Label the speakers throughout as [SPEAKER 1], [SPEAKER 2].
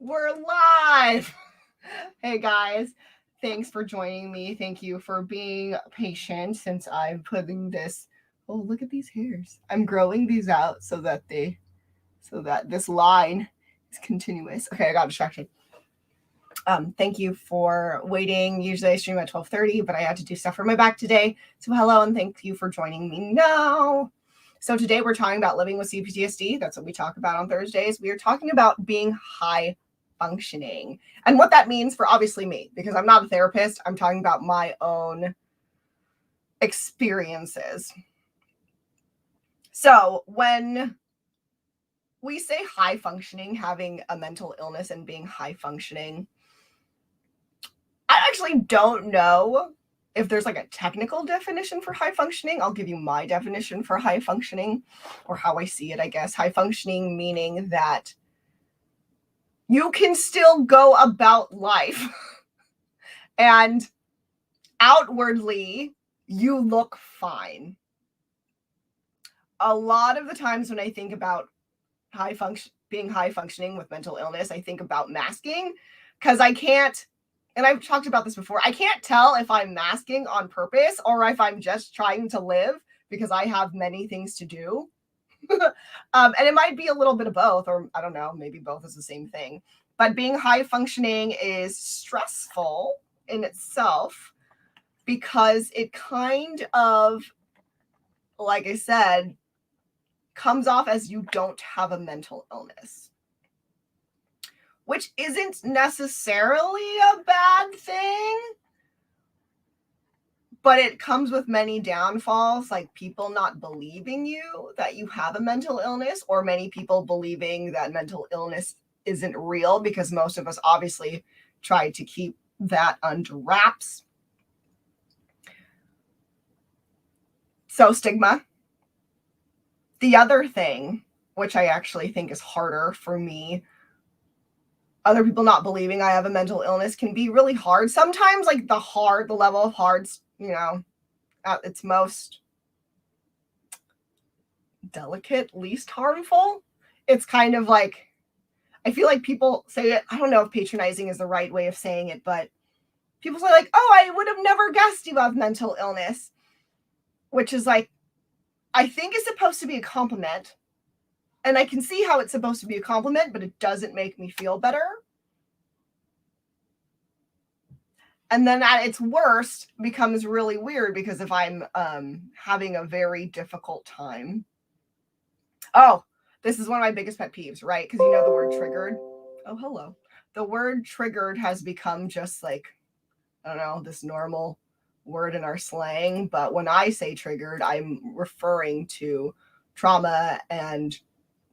[SPEAKER 1] We're live. Hey guys, thanks for joining me. Thank you for being patient since I'm putting this. Oh, look at these hairs. I'm growing these out so that this line is continuous. Okay, I got distracted. Thank you for waiting. Usually I stream at 12:30, but I had to do stuff for my back today. So hello and thank you for joining me now. So today we're talking about living with cPTSD. That's what we talk about on Thursdays. We are talking about being high functioning and what that means for obviously me, because I'm not a therapist. I'm talking about my own experiences. So when we say high functioning, having a mental illness and being high functioning, I actually don't know if there's like a technical definition for high functioning. I'll give you my definition for high functioning, or how I see it, I guess. High functioning meaning that you can still go about life and outwardly you look fine. A lot of the times when I think about being high functioning with mental illness, I think about masking, because I can't, and I've talked about this before, I can't tell if I'm masking on purpose or if I'm just trying to live because I have many things to do. And it might be a little bit of both, or I don't know, maybe both is the same thing. But being high functioning is stressful in itself because it kind of, like I said, comes off as you don't have a mental illness, which isn't necessarily a bad thing, but it comes with many downfalls, like people not believing you that you have a mental illness, or many people believing that mental illness isn't real, because most of us obviously try to keep that under wraps. So stigma. The other thing, which I actually think is harder for me, other people not believing I have a mental illness can be really hard. Sometimes like the level of hard's, at its most delicate, least harmful. It's kind of like, I feel like people say it, I don't know if patronizing is the right way of saying it, but people say like, oh, I would have never guessed you have mental illness, which is like, I think is supposed to be a compliment. And I can see how it's supposed to be a compliment, but it doesn't make me feel better. And then at its worst becomes really weird, because if I'm having a very difficult time. Oh, this is one of my biggest pet peeves, right? Because the word triggered. Oh, hello. The word triggered has become just like, I don't know, this normal word in our slang. But when I say triggered, I'm referring to trauma and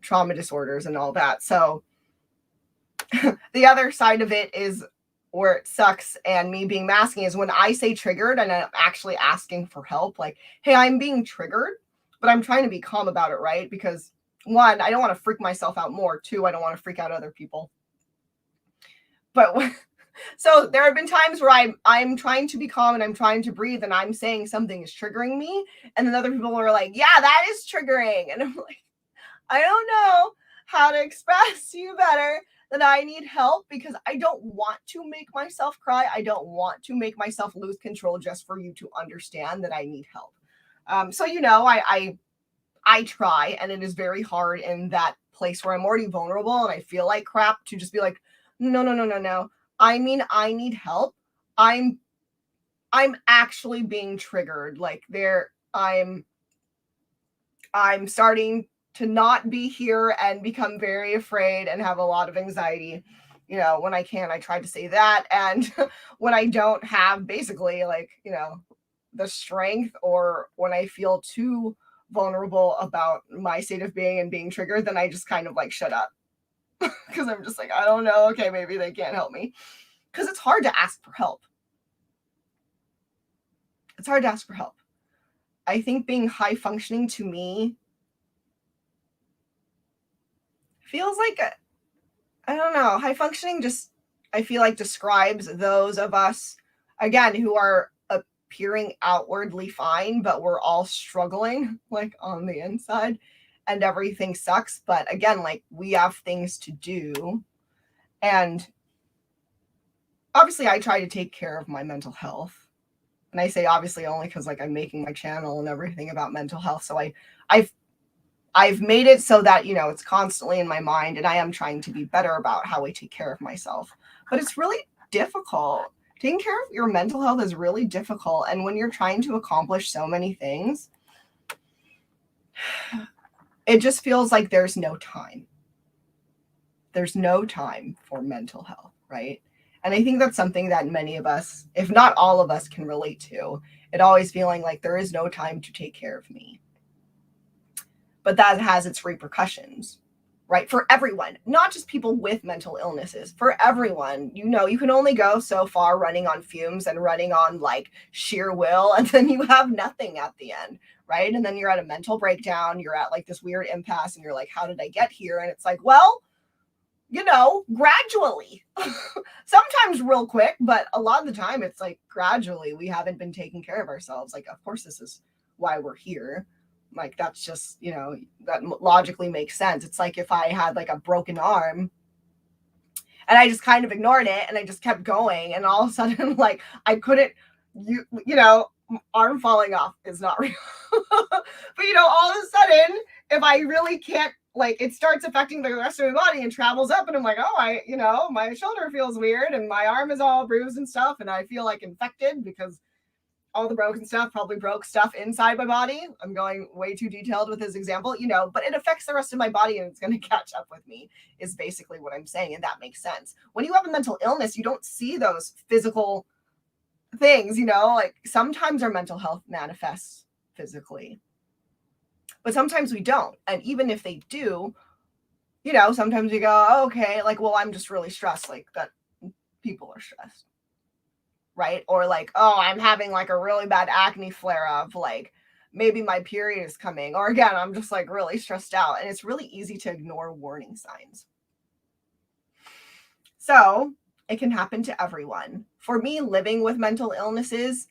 [SPEAKER 1] trauma disorders and all that. So the other side of it is where it sucks, and me being masking, is when I say triggered and I'm actually asking for help, like, hey, I'm being triggered, but I'm trying to be calm about it, right? Because one, I don't want to freak myself out more. Two, I don't want to freak out other people. But so there have been times where I'm trying to be calm and I'm trying to breathe and I'm saying something is triggering me, and then other people are like, yeah, that is triggering. And I'm like, I don't know how to express to you better that I need help, because I don't want to make myself cry. I don't want to make myself lose control just for you to understand that I need help. So I try, and it is very hard in that place where I'm already vulnerable and I feel like crap to just be like, no. I mean, I need help. I'm actually being triggered. Like I'm starting to not be here and become very afraid and have a lot of anxiety. When I can, I try to say that. And when I don't have basically like, the strength, or when I feel too vulnerable about my state of being and being triggered, then I just kind of like shut up. Because I'm just like, I don't know. Okay, maybe they can't help me. Because it's hard to ask for help. It's hard to ask for help. I think being high functioning to me feels like, I don't know, high functioning just, I feel like describes those of us, again, who are appearing outwardly fine, but we're all struggling like on the inside, and everything sucks. But again, like, we have things to do, And obviously I try to take care of my mental health. And I say obviously only because like I'm making my channel and everything about mental health. So I've made it so that, you know, it's constantly in my mind, and I am trying to be better about how I take care of myself. But it's really difficult. Taking care of your mental health is really difficult. And when you're trying to accomplish so many things, it just feels like there's no time. There's no time for mental health, right? And I think that's something that many of us, if not all of us, can relate to. It always feeling like there is no time to take care of me. But that has its repercussions, right? For everyone, not just people with mental illnesses, for everyone. You know, you can only go so far running on fumes and running on like sheer will, and then you have nothing at the end, right? And then you're at a mental breakdown, you're at like this weird impasse, and you're like, how did I get here? And it's like, well, you know, gradually. Sometimes real quick, but a lot of the time it's like gradually. We haven't been taking care of ourselves. Like, of course, this is why we're here. Like, that's just, you know, that logically makes sense. It's like if I had like a broken arm and I just kind of ignored it and I just kept going, and all of a sudden, like, I couldn't, you know, arm falling off is not real. But, you know, all of a sudden, if I really can't, like, it starts affecting the rest of my body and travels up, and I'm like, oh, you know, my shoulder feels weird and my arm is all bruised and stuff, and I feel like infected because all the broken stuff probably broke stuff inside my body. I'm going way too detailed with this example, you know, but it affects the rest of my body and it's going to catch up with me, is basically what I'm saying. And that makes sense. When you have a mental illness, you don't see those physical things, you know, like sometimes our mental health manifests physically, but sometimes we don't. And even if they do, you know, sometimes we go, oh, okay, like, well, I'm just really stressed, like that people are stressed. Right? Or like, oh, I'm having like a really bad acne flare up, like maybe my period is coming. Or again, I'm just like really stressed out. And it's really easy to ignore warning signs. So it can happen to everyone. For me, living with mental illnesses,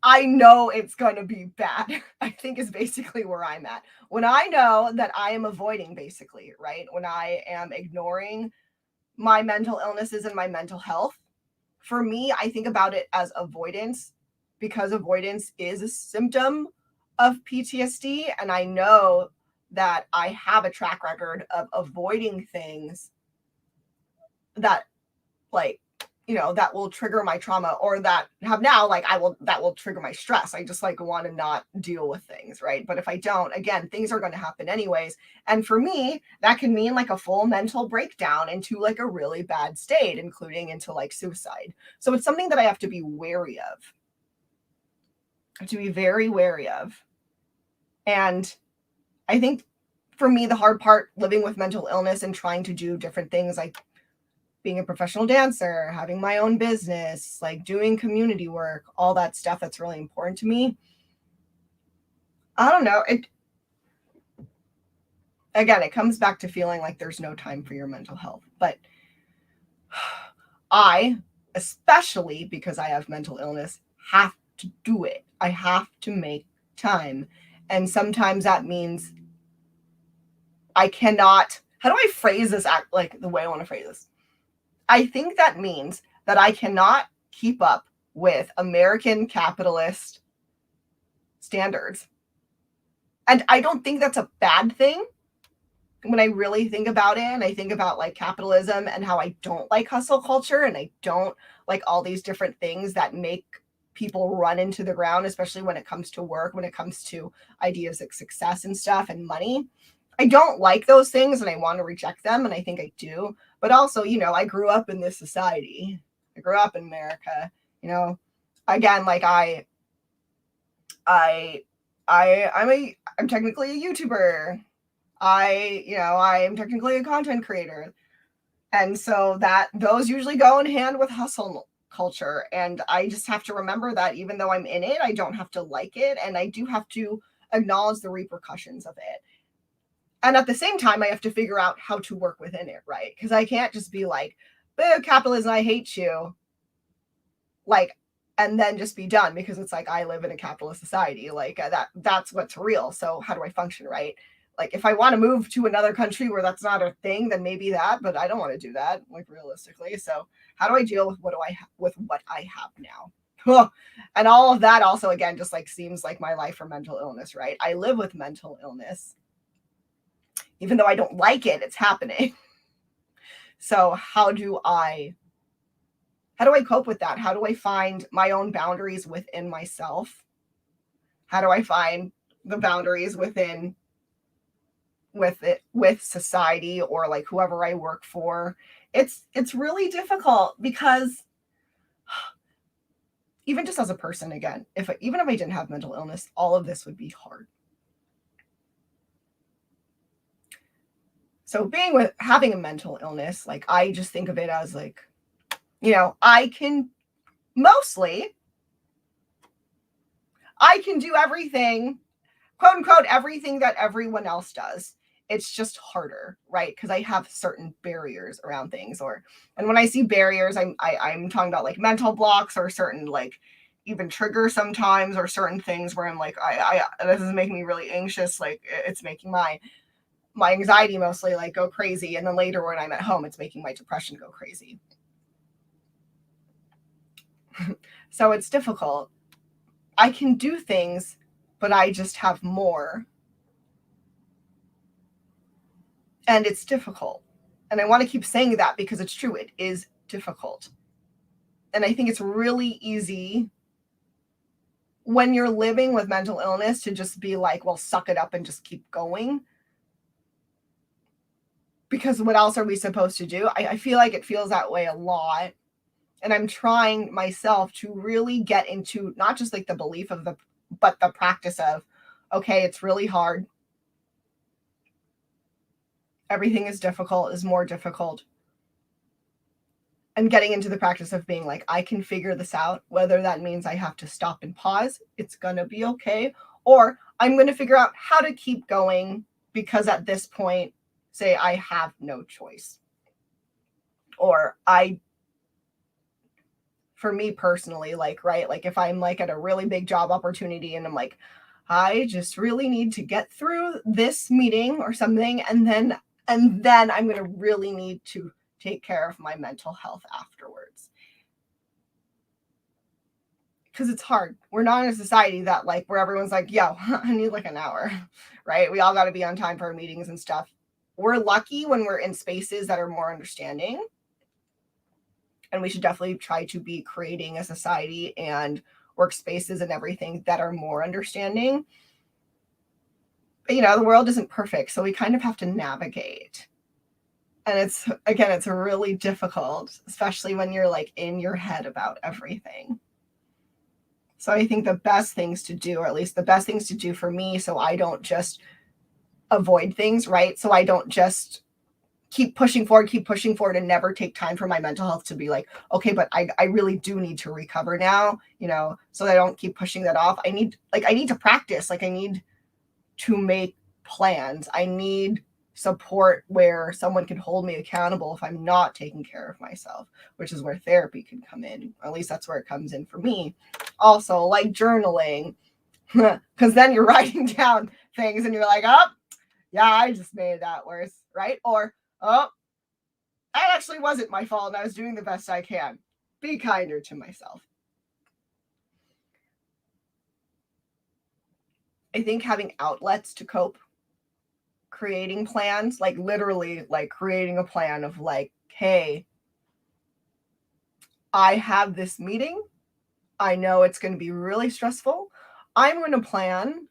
[SPEAKER 1] I know it's going to be bad, I think is basically where I'm at. When I know that I am avoiding, basically, right? When I am ignoring my mental illnesses and my mental health, for me, I think about it as avoidance, because avoidance is a symptom of PTSD. And I know that I have a track record of avoiding things that, like, you know, that will trigger my trauma, or that have now, like, that will trigger my stress. I just like want to not deal with things, right? But if I don't, again, things are going to happen anyways. And for me, that can mean like a full mental breakdown into like a really bad state, including into like suicide. So it's something that I have to be wary of. I have to be very wary of. And I think for me, the hard part living with mental illness and trying to do different things, like being a professional dancer, having my own business, like doing community work, all that stuff that's really important to me. I don't know. It comes back to feeling like there's no time for your mental health. But I, especially because I have mental illness, have to do it. I have to make time. And sometimes that means I cannot, how do I phrase this, like the way I want to phrase this? I think that means that I cannot keep up with American capitalist standards. And I don't think that's a bad thing when I really think about it. And I think about like capitalism and how I don't like hustle culture, and I don't like all these different things that make people run into the ground, especially when it comes to work, when it comes to ideas of success and stuff and money. I don't like those things and I want to reject them, and I think I do. But also, you know, I grew up in this society. I grew up in America, you know. Again, like I'm technically a YouTuber. I'm technically a content creator. And so that those usually go in hand with hustle culture. And I just have to remember that even though I'm in it, I don't have to like it. And I do have to acknowledge the repercussions of it. And at the same time, I have to figure out how to work within it, right? Because I can't just be like, boo, capitalism, I hate you. Like, and then just be done, because it's like I live in a capitalist society. Like that's what's real. So how do I function, right? Like if I want to move to another country where that's not a thing, then maybe that, but I don't want to do that, like realistically. So how do I deal with what I have now? And all of that also, again, just like seems like my life for mental illness, right? I live with mental illness. Even though I don't like it, it's happening. So how do I cope with that? How do I find my own boundaries within myself? How do I find the boundaries with society or like whoever I work for? It's really difficult because even just as a person, again, even if I didn't have mental illness, all of this would be hard. So having a mental illness, like I just think of it as like, I can do everything, quote unquote, everything that everyone else does. It's just harder, right? Because I have certain barriers around things, and when I see barriers, I'm talking about like mental blocks or certain like even triggers sometimes, or certain things where I'm like, this is making me really anxious. Like it's making my anxiety mostly like go crazy, and then later when I'm at home, it's making my depression go crazy. So it's difficult. I can do things, but I just have more. And it's difficult. And I want to keep saying that because it's true. It is difficult. And I think it's really easy when you're living with mental illness to just be like, well, suck it up and just keep going. Because what else are we supposed to do? I feel like it feels that way a lot. And I'm trying myself to really get into not just like the belief but the practice of, okay, it's really hard. Everything is more difficult. And getting into the practice of being like, I can figure this out, whether that means I have to stop and pause, it's going to be okay. Or I'm going to figure out how to keep going because at this point, say I have no choice. Or for me personally, like, right, like if I'm like at a really big job opportunity and I'm like, I just really need to get through this meeting or something, and then I'm going to really need to take care of my mental health afterwards. Because it's hard. We're not in a society that like where everyone's like, yo, I need like an hour, right? We all got to be on time for our meetings and stuff. We're lucky when we're in spaces that are more understanding. And we should definitely try to be creating a society and workspaces and everything that are more understanding. But, the world isn't perfect, so we kind of have to navigate. And it's really difficult, especially when you're like in your head about everything. So I think the best things to do, or at least the best things to do for me, so I don't just avoid things, right? So I don't just keep pushing forward and never take time for my mental health to be like, okay, but I really do need to recover now, so I don't keep pushing that off. I need to practice. Like I need to make plans. I need support where someone can hold me accountable if I'm not taking care of myself, which is where therapy can come in. Or at least that's where it comes in for me. Also, like journaling, because then you're writing down things and you're like, oh, yeah, I just made that worse, right? Or, oh, that actually wasn't my fault and I was doing the best I can. Be kinder to myself. I think having outlets to cope, creating plans, like literally like creating a plan of like, hey, I have this meeting. I know it's going to be really stressful. I'm going to plan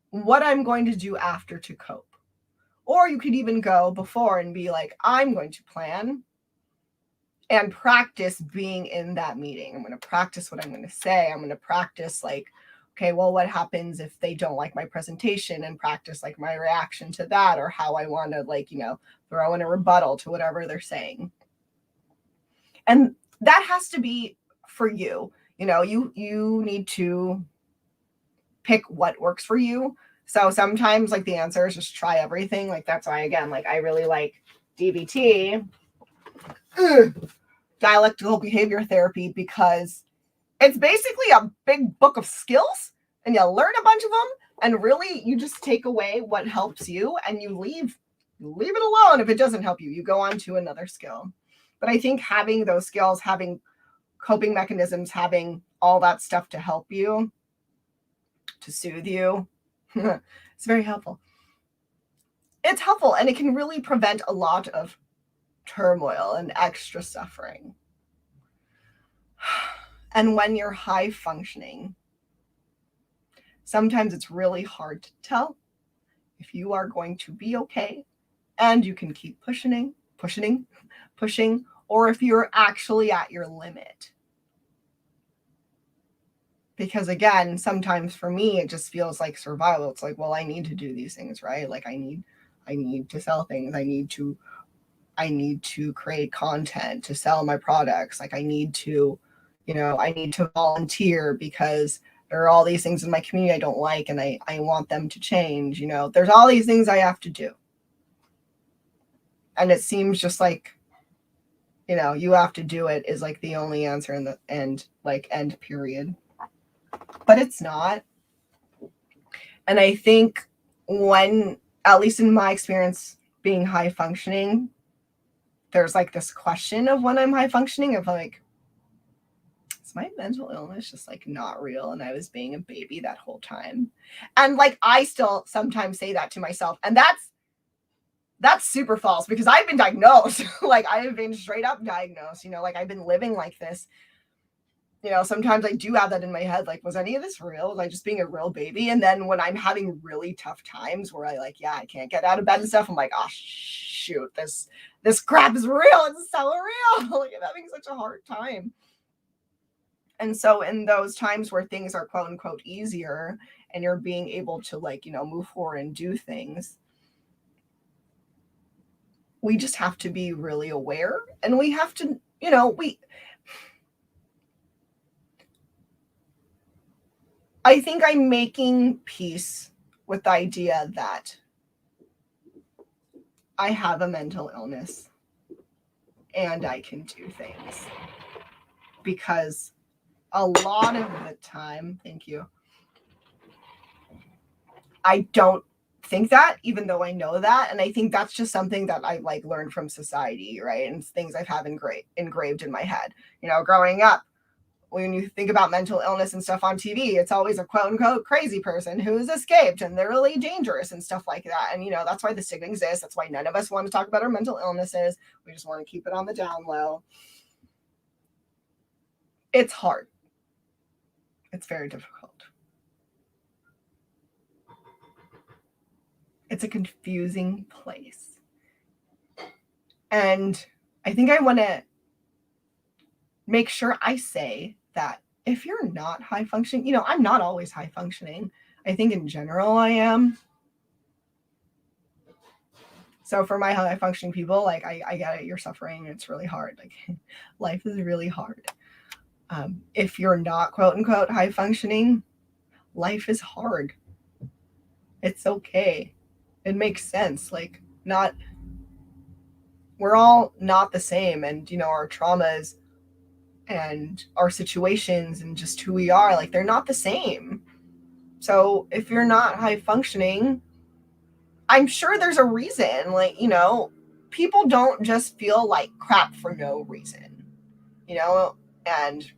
[SPEAKER 1] what I'm going to do after to cope. Or you could even go before and be like, I'm going to plan and practice being in that meeting. I'm going to practice what I'm going to say. I'm going to practice like, okay, well, what happens if they don't like my presentation, and practice like my reaction to that, or how I want to like, throw in a rebuttal to whatever they're saying. And that has to be for you. You need to pick what works for you. So sometimes like the answer is just try everything. Like that's why, again, like I really like DBT, dialectical behavior therapy, because it's basically a big book of skills and you learn a bunch of them And really, you just take away what helps you and you leave it alone. If it doesn't help you, you go on to another skill. But I think having those skills, having coping mechanisms, having all that stuff to help you, to soothe you, it's very helpful. It's helpful, and it can really prevent a lot of turmoil and extra suffering. And when you're high functioning, sometimes it's really hard to tell if you are going to be okay and you can keep pushing, or if you're actually at your limit. Because again, sometimes for me, it just feels like survival. It's like, well, I need to do these things, right? Like I need to sell things. I need to create content to sell my products. Like I need to volunteer because there are all these things in my community I don't like and I want them to change. There's all these things I have to do. And it seems just like, you have to do it is like the only answer in the end, like end period. But it's not. And I think when, at least in my experience being high functioning, there's like this question of when I'm high functioning of like, is my mental illness just like not real and I was being a baby that whole time? And like I still sometimes say that to myself, and that's super false because I've been diagnosed. Like I have been straight up diagnosed, like I've been living like this. Sometimes I do have that in my head, like, was any of this real? Was I just being a real baby? And then when I'm having really tough times where I I can't get out of bed and stuff, I'm like, oh shoot, this crap is real. It's so real. Like I'm having such a hard time. And so in those times where things are quote unquote easier and you're being able to move forward and do things, we just have to be really aware, and we have to, I think I'm making peace with the idea that I have a mental illness and I can do things. Because a lot of the time, thank you, I don't think that, even though I know that. And I think that's just something that I learned from society, right? And things I've had engraved in my head. Growing up, when you think about mental illness and stuff on TV, it's always a quote unquote crazy person who's escaped and they're really dangerous and stuff like that. And, that's why the stigma exists. That's why none of us want to talk about our mental illnesses. We just want to keep it on the down low. It's hard. It's very difficult. It's a confusing place. And I think I want to make sure I say that if you're not high functioning, I'm not always high functioning. I think in general I am. So for my high functioning people, I get it, you're suffering. It's really hard. Life is really hard. If you're not quote unquote high functioning, life is hard. It's okay. It makes sense. We're all not the same. And, our traumas and our situations and just who we are, they're not the same. So if you're not high functioning, I'm sure there's a reason. People don't just feel like crap for no reason, and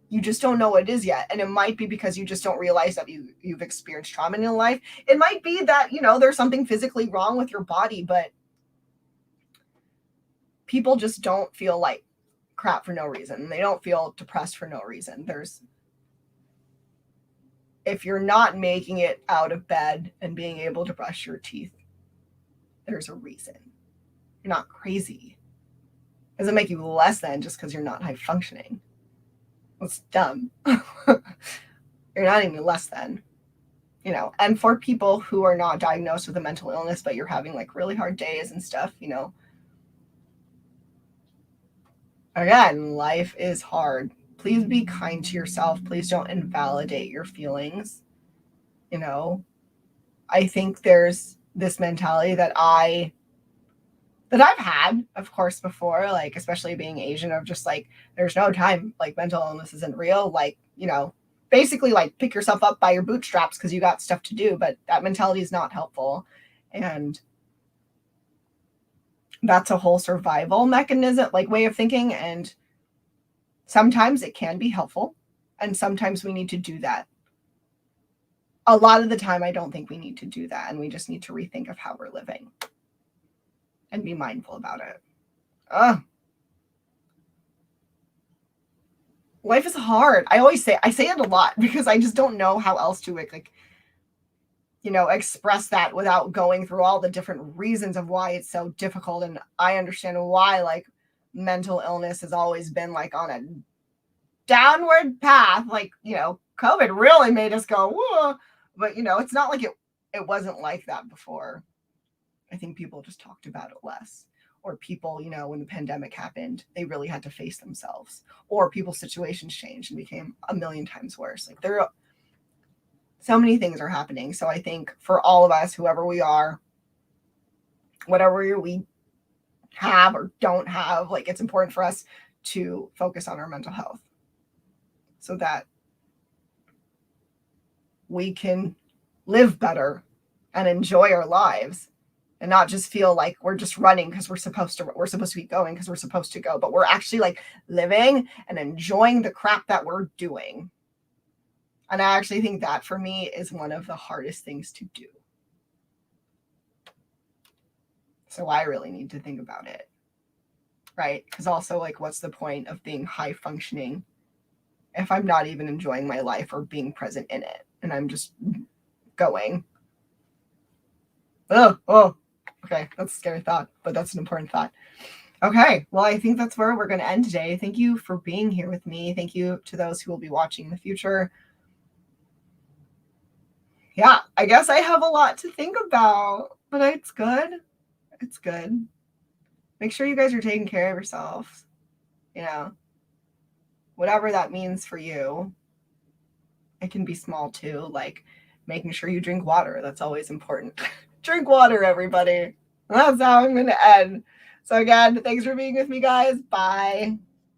[SPEAKER 1] you just don't know what it is yet. And it might be because you just don't realize that you've experienced trauma in your life. It might be that, there's something physically wrong with your body, but people just don't feel like crap for no reason. They don't feel depressed for no reason. If you're not making it out of bed and being able to brush your teeth, there's a reason. You're not crazy. It doesn't make you less than just because you're not high functioning. It's dumb. You're not even less than, and for people who are not diagnosed with a mental illness, but you're having really hard days and stuff, again, life is hard. Please be kind to yourself. Please don't invalidate your feelings. I think there's this mentality that I've had, of course, before, especially being Asian, of just there's no time, mental illness isn't real. basically like pick yourself up by your bootstraps because you got stuff to do, but that mentality is not helpful. And that's a whole survival mechanism, like way of thinking. And sometimes it can be helpful, and sometimes we need to do that. A lot of the time, I don't think we need to do that, and we just need to rethink of how we're living and be mindful about it. Life is hard. I say it a lot because I just don't know how else to like, express that without going through all the different reasons of why it's so difficult. And I understand why like mental illness has always been like on a downward path. Like, COVID really made us go, whoa. But, it's not like it wasn't like that before. I think people just talked about it less. Or people, when the pandemic happened, they really had to face themselves. Or people's situations changed and became a million times worse. Like there are so many things are happening. So I think for all of us, whoever we are, whatever we have or don't have, like it's important for us to focus on our mental health so that we can live better and enjoy our lives and not just feel like we're just running because we're supposed to be going because we're supposed to go, but we're actually like living and enjoying the crap that we're doing. And I actually think that for me is one of the hardest things to do. So I really need to think about it, right? Because also like, what's the point of being high functioning if I'm not even enjoying my life or being present in it and I'm just going? Oh, okay. That's a scary thought, but that's an important thought. Okay. Well, I think that's where we're going to end today. Thank you for being here with me. Thank you to those who will be watching in the future. Yeah, I guess I have a lot to think about, but it's good. It's good. Make sure you guys are taking care of yourselves. Whatever that means for you. It can be small too, like making sure you drink water. That's always important. Drink water, everybody. That's how I'm going to end. So again, thanks for being with me, guys. Bye.